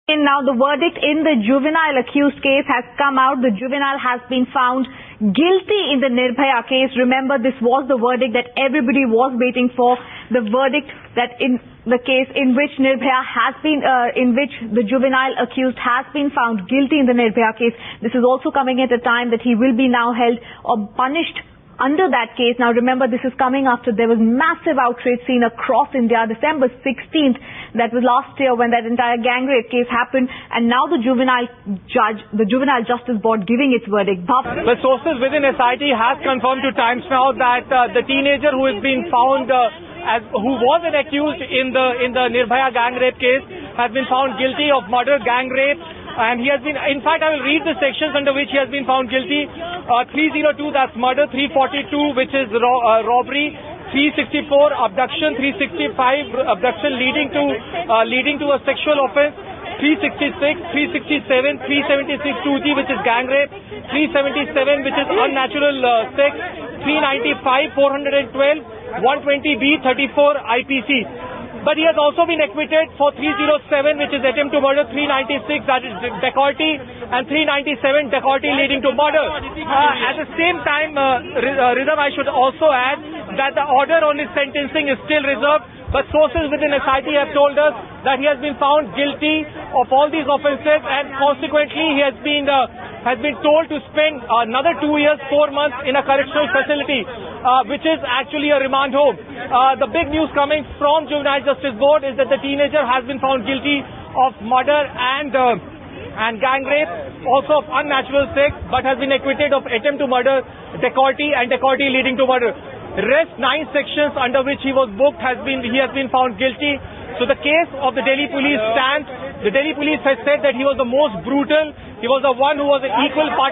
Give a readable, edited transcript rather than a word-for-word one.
And now the verdict in the juvenile accused case has come out. The juvenile has been found guilty in the Nirbhaya case. Remember, this was the verdict that everybody was waiting for. The verdict that in the case in which Nirbhaya has been, in which the juvenile accused has been found guilty in the Nirbhaya case. This is also coming at a time that he will be now held or punished under that case. Now remember, this is coming after there was massive outrage seen across India. December 16th, that was last year when that entire gang rape case happened, and now the juvenile justice board giving its verdict. The sources within SIT has confirmed to Times Now that the teenager who has been found who was an accused in the Nirbhaya gang rape case has been found guilty of murder, gang rape. And he has been, in fact, I will read the sections under which he has been found guilty. 302, that's murder. 342, which is robbery. 364, abduction. 365, abduction leading to a sexual offense. 366, 367, 376, 2G, which is gang rape. 377, which is unnatural sex. 395, 412, 120B, 34 IPC. But he has also been acquitted for 307, which is attempt to murder, 396, that is dacoity, and 397, dacoity leading to murder. At the same time, Ridham, I should also add that the order on his sentencing is still reserved, but sources within SIT have told us that he has been found guilty of all these offences, and consequently he has been told to spend another 2 years, 4 months in a correctional facility, which is actually a remand home. The big news coming from Juvenile Justice Board is that the teenager has been found guilty of murder and gang rape, also of unnatural sex, but has been acquitted of attempt to murder, dacoity, and dacoity leading to murder. Rest 9 sections under which he was booked he has been found guilty. So the case of the Delhi police stands. The Delhi police has said that he was the most brutal. He was the one who was an equal partner.